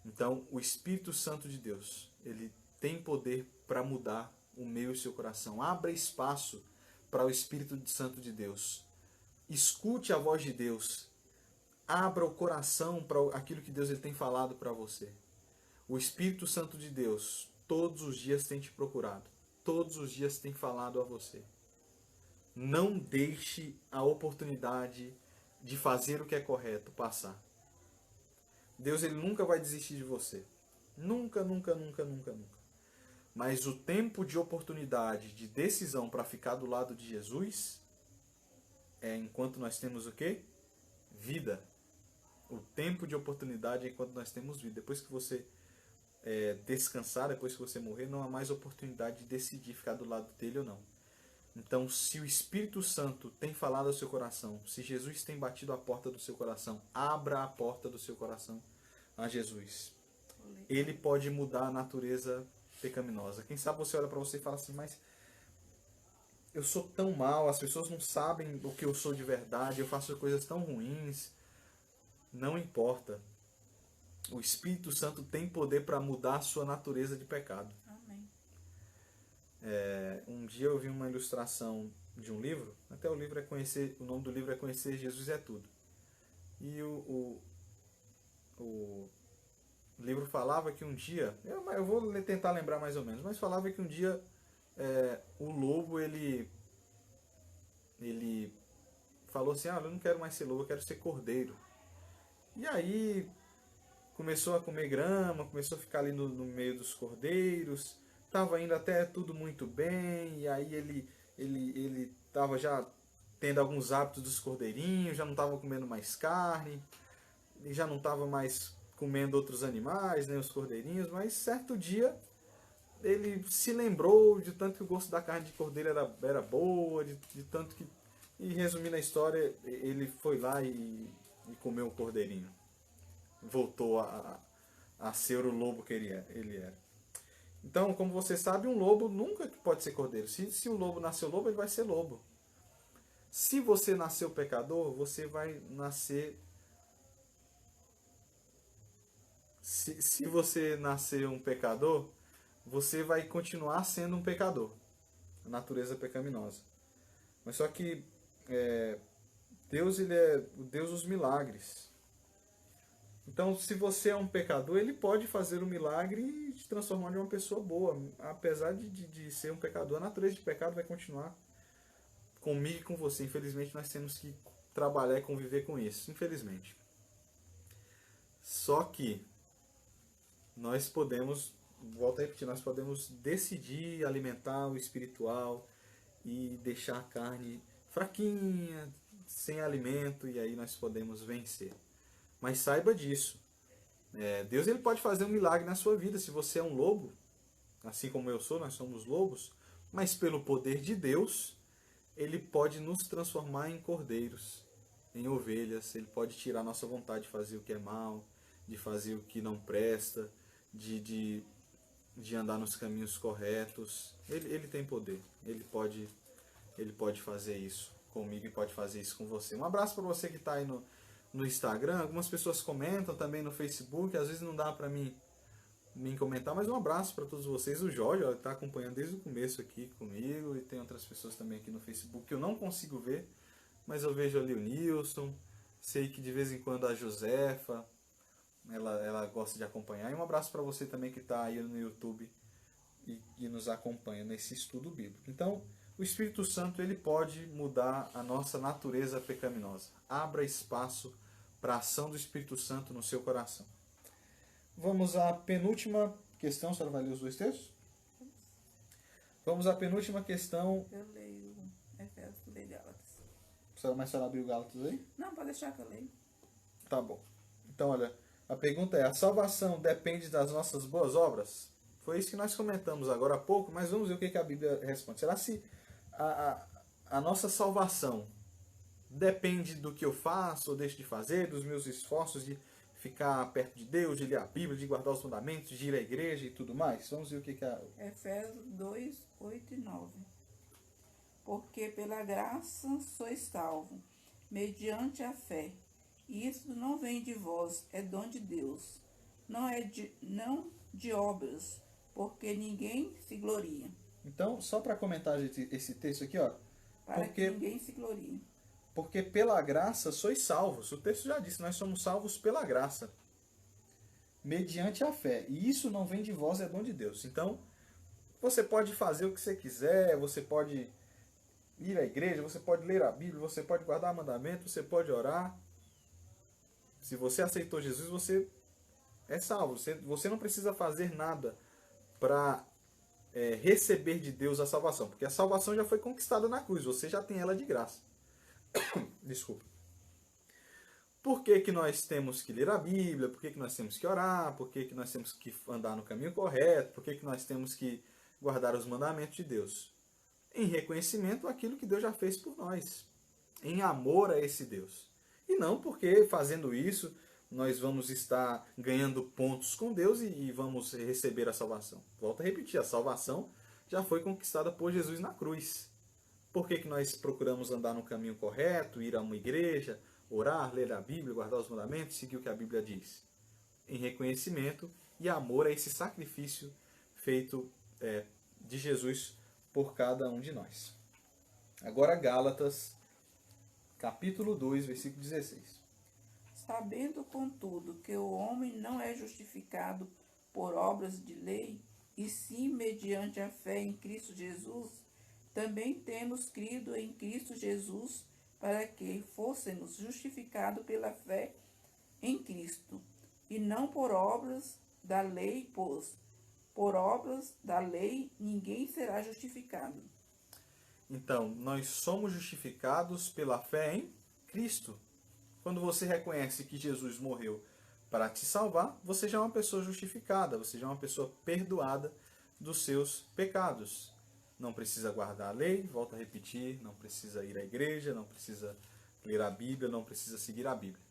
Então, o Espírito Santo de Deus, ele tem poder para mudar o meu e o seu coração. Abra espaço para o Espírito Santo de Deus. Escute a voz de Deus. Abra o coração para aquilo que Deus ele tem falado para você. O Espírito Santo de Deus, todos os dias tem te procurado. Todos os dias tem falado a você. Não deixe a oportunidade de fazer o que é correto passar. Deus ele nunca vai desistir de você. Nunca, nunca, nunca, nunca, nunca. Mas o tempo de oportunidade, de decisão para ficar do lado de Jesus é enquanto nós temos o quê? Vida. O tempo de oportunidade é enquanto nós temos vida. Depois que você descansar, depois que você morrer, não há mais oportunidade de decidir ficar do lado dele ou não. Então, se o Espírito Santo tem falado ao seu coração, se Jesus tem batido a porta do seu coração, abra a porta do seu coração a Jesus. Ele pode mudar a natureza pecaminosa. Quem sabe você olha para você e fala assim, mas eu sou tão mal, as pessoas não sabem o que eu sou de verdade, eu faço coisas tão ruins. Não importa. O Espírito Santo tem poder para mudar a sua natureza de pecado. Amém. Um dia eu vi uma ilustração de um livro, até o livro o nome do livro é Conhecer Jesus é Tudo. E o livro falava que um dia, eu vou tentar lembrar mais ou menos, mas falava que um dia o lobo ele falou assim, eu não quero mais ser lobo, eu quero ser cordeiro. E aí começou a comer grama, começou a ficar ali no meio dos cordeiros, estava indo até tudo muito bem, e aí ele estava já tendo alguns hábitos dos cordeirinhos, já não estava comendo mais carne, e já não estava mais comendo outros animais, nem os cordeirinhos, mas certo dia ele se lembrou de tanto que o gosto da carne de cordeiro era boa, de tanto que... E resumindo a história, ele foi lá e comeu o cordeirinho. Voltou a ser o lobo que ele era. Então, como você sabe, um lobo nunca pode ser cordeiro. Se o lobo nasceu lobo, ele vai ser lobo. Se você nasceu pecador, você vai nascer... Se você nascer um pecador, você vai continuar sendo um pecador. A natureza pecaminosa. Mas só que Deus ele é o Deus dos milagres. Então, se você é um pecador, ele pode fazer um milagre e te transformar em uma pessoa boa. Apesar de ser um pecador, a natureza de pecado vai continuar comigo e com você. Infelizmente, nós temos que trabalhar e conviver com isso. Infelizmente. Só que nós podemos, volto a repetir, nós podemos decidir alimentar o espiritual e deixar a carne fraquinha, sem alimento, e aí nós podemos vencer. Mas saiba disso. Deus ele pode fazer um milagre na sua vida. Se você é um lobo, assim como eu sou, nós somos lobos, mas pelo poder de Deus, ele pode nos transformar em cordeiros, em ovelhas. Ele pode tirar a nossa vontade de fazer o que é mal, de fazer o que não presta, de andar nos caminhos corretos. Ele tem poder. Ele pode fazer isso comigo e pode fazer isso com você. Um abraço para você que está aí no Instagram. Algumas pessoas comentam também no Facebook. Às vezes não dá para mim comentar, mas um abraço para todos vocês. O Jorge está acompanhando desde o começo aqui comigo, e tem outras pessoas também aqui no Facebook que eu não consigo ver, mas eu vejo ali o Nilson. Sei que de vez em quando a Josefa ela gosta de acompanhar. E um abraço para você também que está aí no YouTube e nos acompanha nesse estudo bíblico. Então, o Espírito Santo ele pode mudar a nossa natureza pecaminosa. Abra espaço para a ação do Espírito Santo no seu coração. Vamos à penúltima questão. A senhora vai ler os dois textos? Vamos à penúltima questão. Eu leio Efésios, leio Gálatas. Mas a senhora abriu Gálatas aí? Não, pode deixar que eu leio. Tá bom. Então, olha, a pergunta é: a salvação depende das nossas boas obras? Foi isso que nós comentamos agora há pouco, mas vamos ver o que a Bíblia responde. Será se a nossa salvação depende do que eu faço ou deixo de fazer, dos meus esforços de ficar perto de Deus, de ler a Bíblia, de guardar os mandamentos, de ir à igreja e tudo mais? Vamos ver o que a... Efésios 2, 8 e 9. porque pela graça sois salvo, mediante a fé. E isso não vem de vós, é dom de Deus. Não de obras, porque ninguém se gloria. Então, só para comentar esse texto aqui, ó, Para que porque, ninguém se glorie. porque pela graça sois salvos. O texto já disse, nós somos salvos pela graça, mediante a fé. E isso não vem de vós, é dom de Deus. Então, você pode fazer o que você quiser, você pode ir à igreja, você pode ler a Bíblia, você pode guardar mandamento, você pode orar. Se você aceitou Jesus, você é salvo. Você não precisa fazer nada para receber de Deus a salvação, porque a salvação já foi conquistada na cruz, você já tem ela de graça. Desculpa. Por que, que nós temos que ler a Bíblia? Por que, que nós temos que orar? Por que, que nós temos que andar no caminho correto? Por que, que nós temos que guardar os mandamentos de Deus? Em reconhecimento àquilo que Deus já fez por nós, em amor a esse Deus. E não porque fazendo isso nós vamos estar ganhando pontos com Deus e vamos receber a salvação. Volto a repetir, a salvação já foi conquistada por Jesus na cruz. Por que, que nós procuramos andar no caminho correto, ir a uma igreja, orar, ler a Bíblia, guardar os mandamentos, seguir o que a Bíblia diz? Em reconhecimento e amor a esse sacrifício feito de Jesus por cada um de nós. Agora Gálatas, capítulo 2, versículo 16. Sabendo, contudo, que o homem não é justificado por obras de lei, e sim mediante a fé em Cristo Jesus, também temos crido em Cristo Jesus para que fôssemos justificados pela fé em Cristo, e não por obras da lei, pois por obras da lei ninguém será justificado. Então, nós somos justificados pela fé em Cristo. Quando você reconhece que Jesus morreu para te salvar, você já é uma pessoa justificada, você já é uma pessoa perdoada dos seus pecados. Não precisa guardar a lei, volto a repetir, não precisa ir à igreja, não precisa ler a Bíblia, não precisa seguir a Bíblia.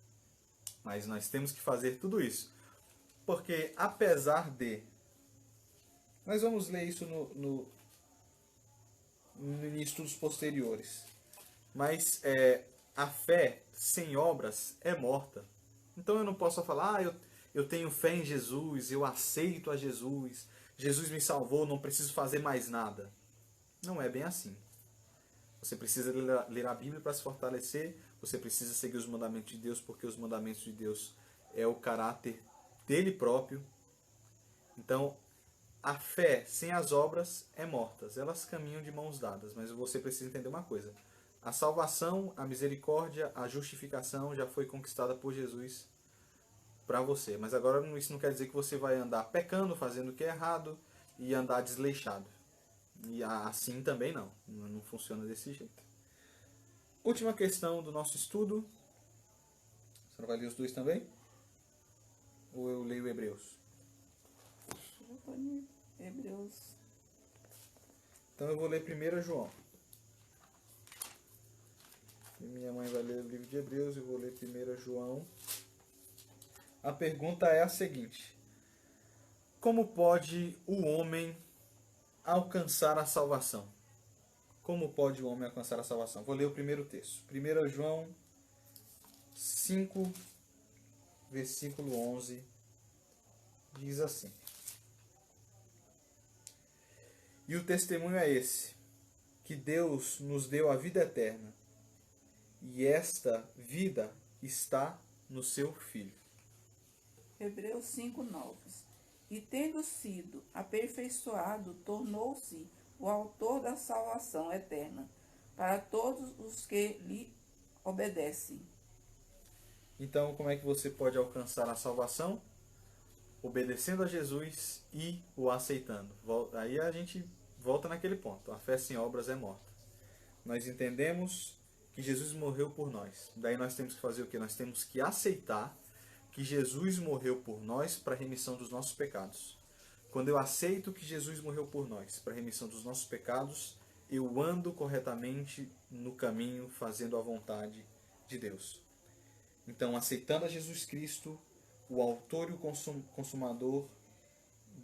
Mas nós temos que fazer tudo isso. Porque apesar de... Nós vamos ler isso em estudos posteriores. Mas a fé sem obras é morta. Então eu não posso falar, eu tenho fé em Jesus, eu aceito a Jesus, Jesus me salvou, não preciso fazer mais nada. Não é bem assim. Você precisa ler a Bíblia para se fortalecer, você precisa seguir os mandamentos de Deus, porque os mandamentos de Deus é o caráter dele próprio. Então, a fé sem as obras é morta. Elas caminham de mãos dadas, mas você precisa entender uma coisa. A salvação, a misericórdia, a justificação já foi conquistada por Jesus para você. Mas agora isso não quer dizer que você vai andar pecando, fazendo o que é errado e andar desleixado. E assim também não. Não funciona desse jeito. Última questão do nosso estudo. Você não vai ler os dois também? Ou eu leio Hebreus? Hebreus. Então eu vou ler 1 João. Minha mãe vai ler o livro de Hebreus, eu vou ler 1 João. A pergunta é a seguinte: como pode o homem alcançar a salvação? Como pode o homem alcançar a salvação? Vou ler o primeiro texto. 1 João 5, versículo 11, diz assim: e o testemunho é esse, que Deus nos deu a vida eterna, e esta vida está no seu Filho. Hebreus 5:9. E tendo sido aperfeiçoado, tornou-se o autor da salvação eterna para todos os que lhe obedecem. Então, como é que você pode alcançar a salvação? Obedecendo a Jesus e o aceitando. Aí a gente volta naquele ponto. A fé sem obras é morta. Nós entendemos que Jesus morreu por nós. Daí nós temos que fazer o quê? Nós temos que aceitar que Jesus morreu por nós para a remissão dos nossos pecados. Quando eu aceito que Jesus morreu por nós para a remissão dos nossos pecados, eu ando corretamente no caminho, fazendo a vontade de Deus. Então, aceitando a Jesus Cristo, o autor e o consumador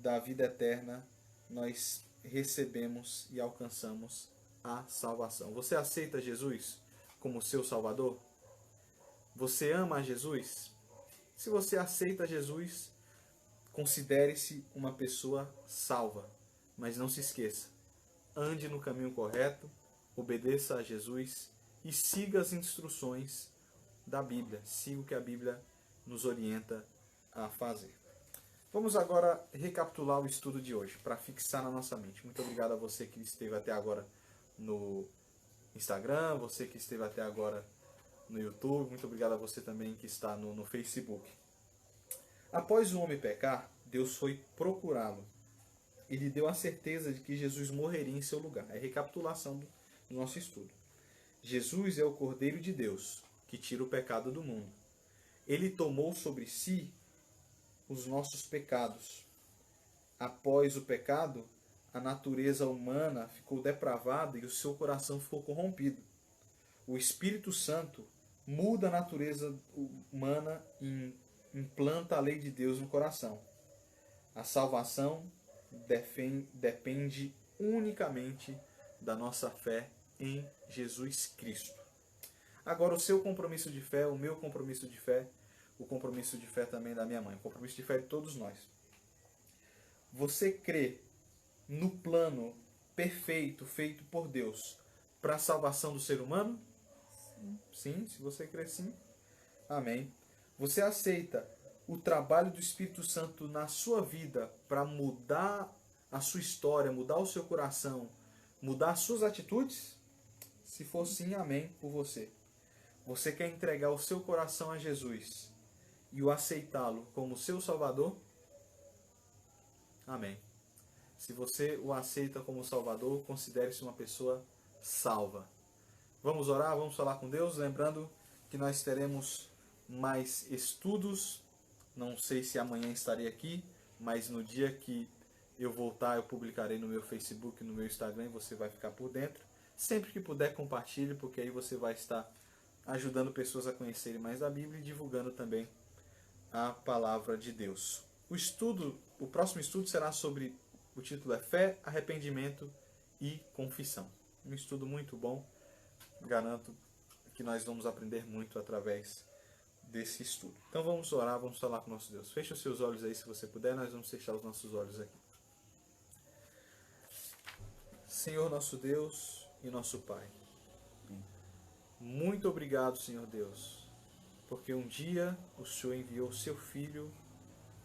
da vida eterna, nós recebemos e alcançamos a salvação. Você aceita Jesus como seu Salvador? Você ama a Jesus? Se você aceita Jesus, considere-se uma pessoa salva. Mas não se esqueça, ande no caminho correto, obedeça a Jesus e siga as instruções da Bíblia. Siga o que a Bíblia nos orienta a fazer. Vamos agora recapitular o estudo de hoje, para fixar na nossa mente. Muito obrigado a você que esteve até agora no Instagram, você que esteve até agora no YouTube, muito obrigado a você também que está no Facebook. Após o homem pecar, Deus foi procurá-lo e lhe deu a certeza de que Jesus morreria em seu lugar. É a recapitulação do nosso estudo. Jesus é o Cordeiro de Deus, que tira o pecado do mundo. Ele tomou sobre si os nossos pecados. Após o pecado, a natureza humana ficou depravada e o seu coração ficou corrompido. O Espírito Santo muda a natureza humana e implanta a lei de Deus no coração. A salvação depende unicamente da nossa fé em Jesus Cristo. Agora, o seu compromisso de fé, o meu compromisso de fé, o compromisso de fé também da minha mãe, o compromisso de fé de todos nós. Você crê no plano perfeito feito por Deus para a salvação do ser humano? Sim, se você crê, sim. Amém. Você aceita o trabalho do Espírito Santo na sua vida para mudar a sua história, mudar o seu coração, mudar as suas atitudes? Se for sim, amém por você. Você quer entregar o seu coração a Jesus e o aceitá-lo como seu Salvador? Amém. Se você o aceita como Salvador, considere-se uma pessoa salva. Vamos orar, vamos falar com Deus, lembrando que nós teremos mais estudos. Não sei se amanhã estarei aqui, mas no dia que eu voltar eu publicarei no meu Facebook, no meu Instagram, e você vai ficar por dentro. Sempre que puder, compartilhe, porque aí você vai estar ajudando pessoas a conhecerem mais da Bíblia e divulgando também a palavra de Deus. O próximo estudo será sobre, o título é Fé, Arrependimento e Confissão. Um estudo muito bom, garanto que nós vamos aprender muito através desse estudo. Então vamos orar, vamos falar com o nosso Deus. Feche os seus olhos aí se você puder, nós vamos fechar os nossos olhos aqui. Senhor nosso Deus e nosso Pai, muito obrigado, Senhor Deus, porque um dia o Senhor enviou o seu Filho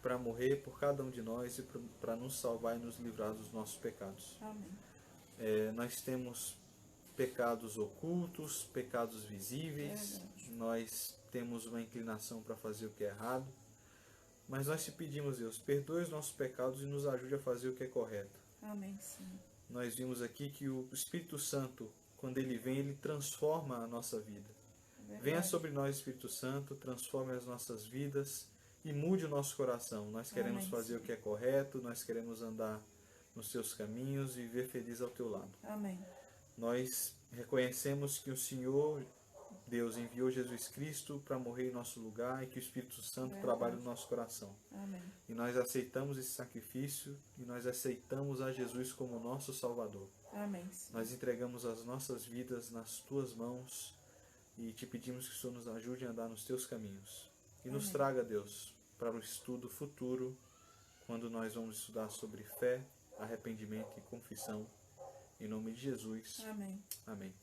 para morrer por cada um de nós e para nos salvar e nos livrar dos nossos pecados. Amém. Nós temos pecados ocultos, pecados visíveis, nós temos uma inclinação para fazer o que é errado, mas nós te pedimos, Deus, perdoe os nossos pecados e nos ajude a fazer o que é correto. Amém, Senhor. Nós vimos aqui que o Espírito Santo, quando ele vem, ele transforma a nossa vida. Venha sobre nós, Espírito Santo, transforme as nossas vidas e mude o nosso coração. Nós queremos fazer o que é correto, nós queremos andar nos teus caminhos e viver feliz ao teu lado. Amém. Nós reconhecemos que o Senhor, Deus, enviou Jesus Cristo para morrer em nosso lugar e que o Espírito Santo trabalha no nosso coração. Amém. E nós aceitamos esse sacrifício e nós aceitamos a Jesus como nosso Salvador. Amém. Nós entregamos as nossas vidas nas tuas mãos e te pedimos que o Senhor nos ajude a andar nos teus caminhos. E nos traga, Deus, para o estudo futuro, quando nós vamos estudar sobre fé, arrependimento e confissão. Em nome de Jesus. Amém. Amém.